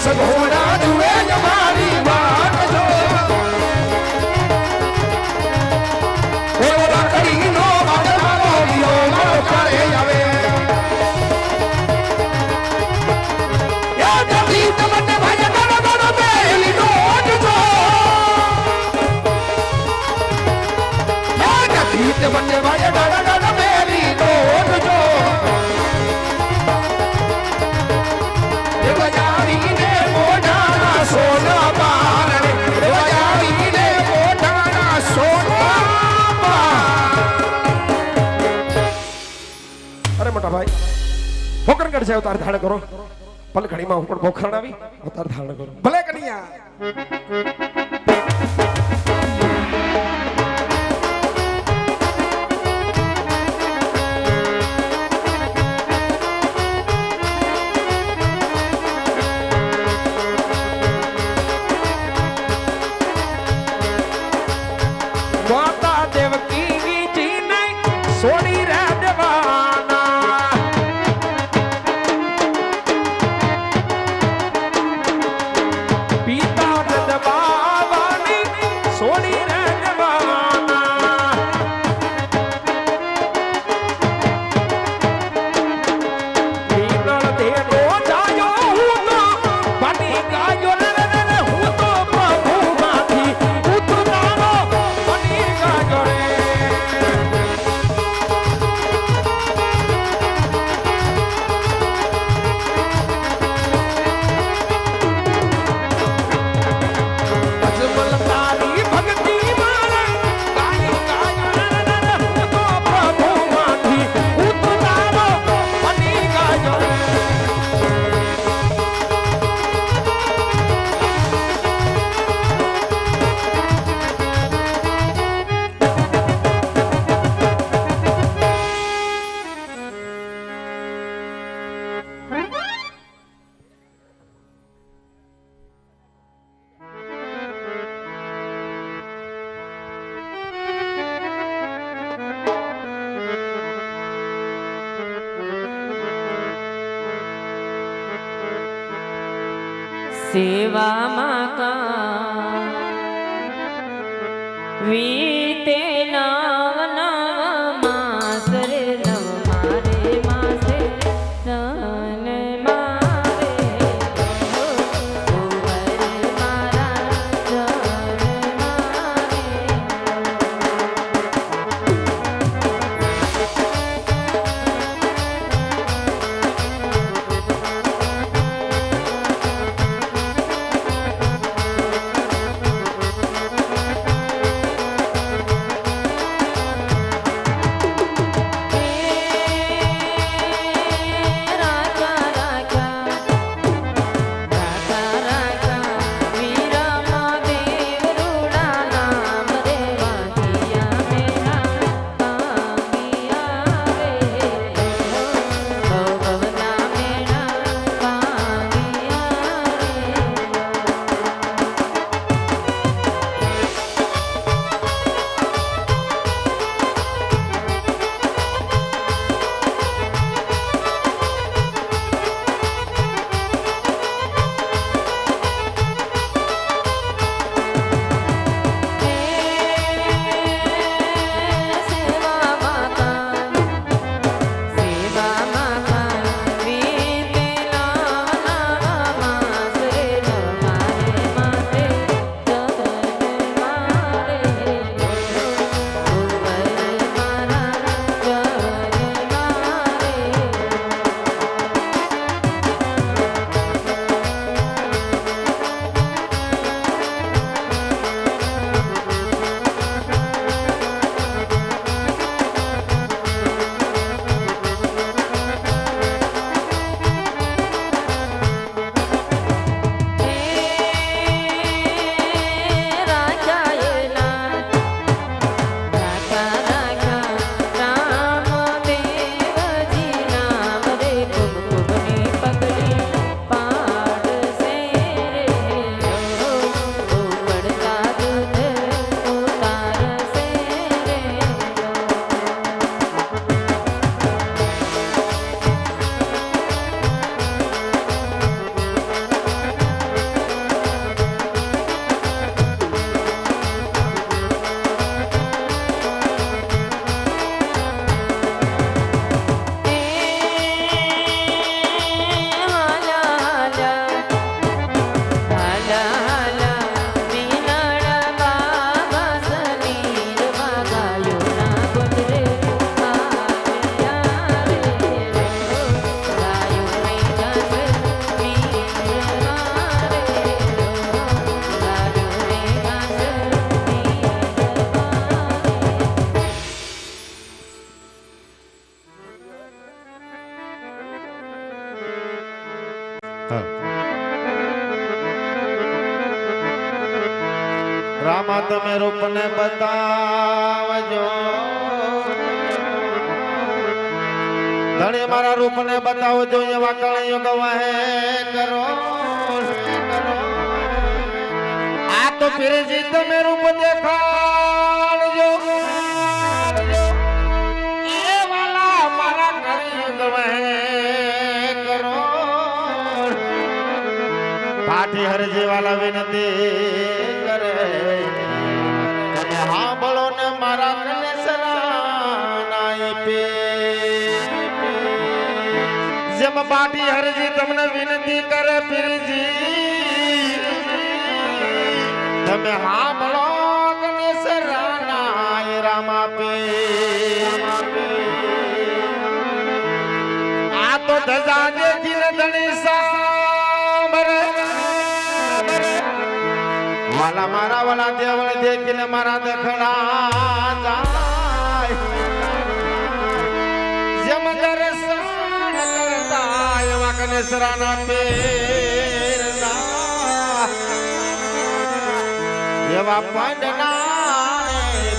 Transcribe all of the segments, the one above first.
સગોડા જુએ જ મારી વાત જો ઓલા કડીનો મારો યો મારો કરે આવે યા કદી તમને ભાઈ દાદા બેલી નોટ જો યા કદી તમને ભાઈ દાદા બેલી નોટ જો સોના પારણે વજાવીને મોઢાના સોના અરે મોટા ભાઈ પોકરગઢ છે અવતાર ધારણ કરો પલખડીમાં હું પણ પોખરણ આવી અવતાર ધારણ કરો ભલે કન્યા સોની રે દેવાના પિતા દબાવાની સોની રે દેવાના પીતળ દેનો જાયો હું તો પાટી ગાયો રે હું તો પ્રભુમાંથી ઉતરનારો પાટી ગાયો રે સેવામાં કા વીતે નવ નવ માસ રે નવ મારે માસે રન મારે મારા રન રામા તમે રૂપને બતાવજો ધણી મારા રૂપને બતાવજો એવા કળયુગ વહે કરો આ તો પીરજી તમે રૂપ દેખાડજો એ વાલા મારા કળયુગ વહે કરો પાઠી હરજી વાલા વિનંતી કરે હા બોલો ને મારા કલેસરા પે જેમ પાઠી હરજી તમને વિનંતી કરે પીરજી તમે હા બોલો કલેસરા રામા પે આ તો ધજા દેખી ને ધણી સાંભળે વાલા મારા વાલા દેવળ દેખીને મારા દખણા જાય જેમ દર્શન કરતા એવા કનેસરાના પેરના એવા પાંડના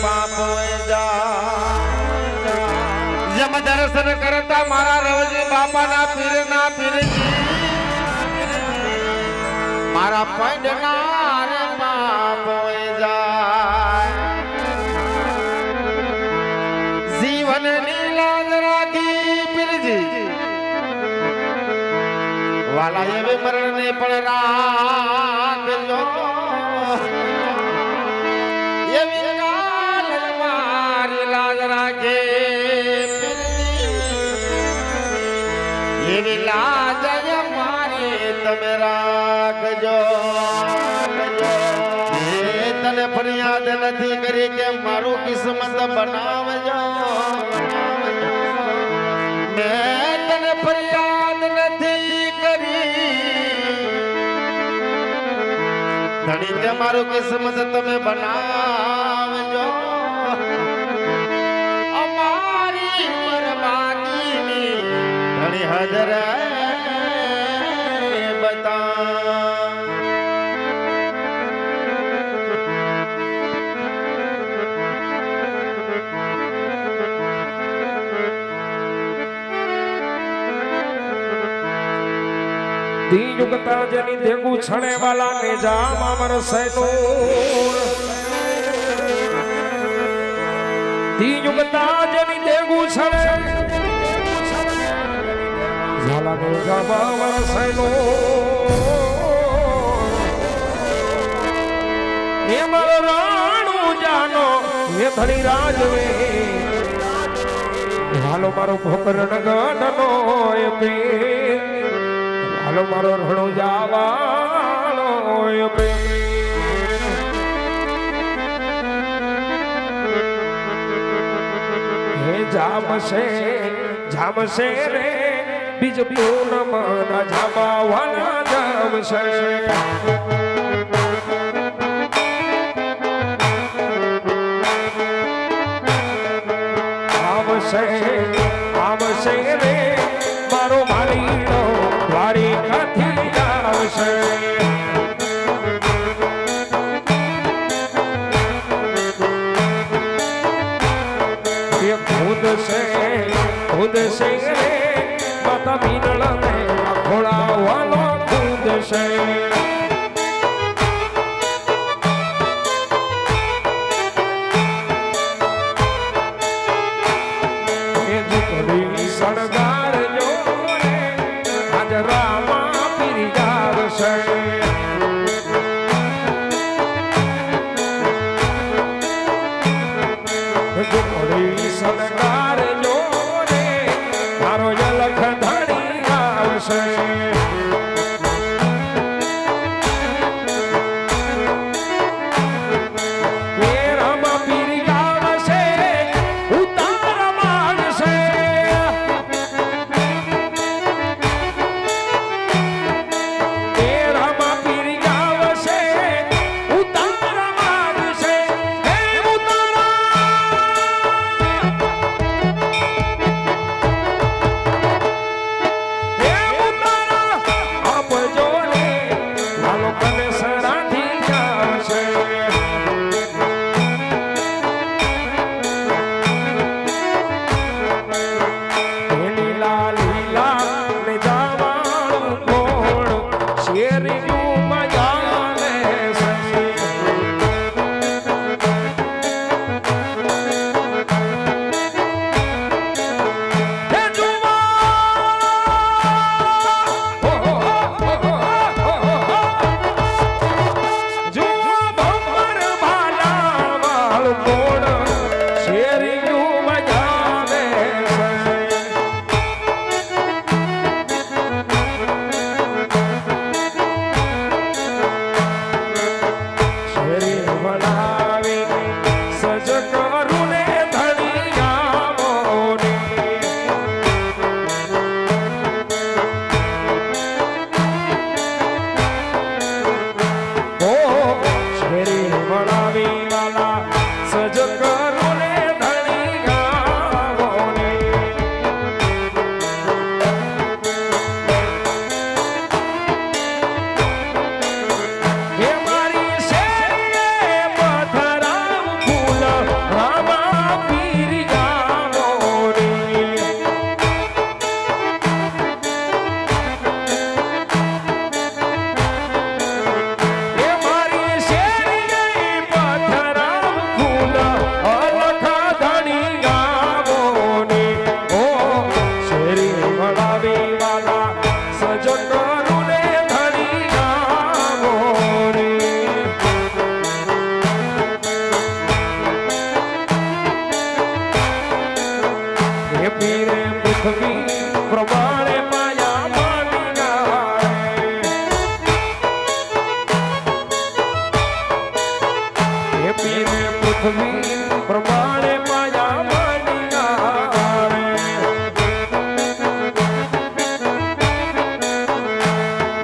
પાપ જાય જેમ દર્શન કરતા મારા રવજી બાપાના પીરના પીરજી મારા પાંડના રે પાપ જાય જીવન નીલાજ રાખી પીરજી વાલા એવી મરણ ને પણ રાખજો એવી કાલ મારી લાજ રાખે એવી લાજ મારી તમે રાખજો તને ફરિયાદ નથી કરી કે મારું કિસ્મત બનાવજો મેં તને ફરિયાદ નથી કરી ધણી કે મારું કિસ્મત તમે બનાવજો અમારી બરબાદીની ધણી હાજર બતા युगता जनी देगू छणे वाला ने जाम अमर सैनूर दी युगता जनी देगू छणे झाला ने जाम अमर सैनूर ये मर राणू जानो ये धनी राजवे हालो मारो भोकर नगडनो ये पीर હાલો મારો રણો જાવાળો હે જામશે રે બીજ પૂનમ ના જામા વાલા જામશે આવશે રે મારો માલીનો દ્વારિકાથી આવશે એ ખુદ છે રે માતા મીનળ ને ખોળાવાનો ખુદ છે સરકાર જો રે મારો જલખ ધણી આવશે શેરિયું મજાને સજી પ્રમાણે માયા માની હે પીરે પૃથ્વી પ્રમાણે માયા માની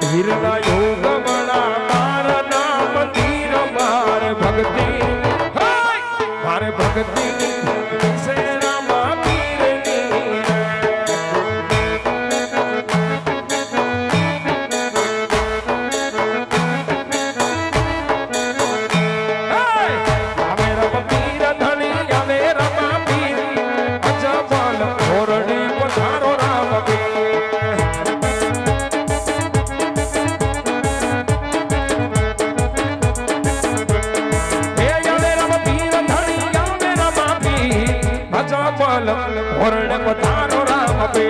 ધીરના યોગ મણા મારના મંદિર મારે ભક્તિ મારે ભક્તિ ઓરણે પધારો રામ પે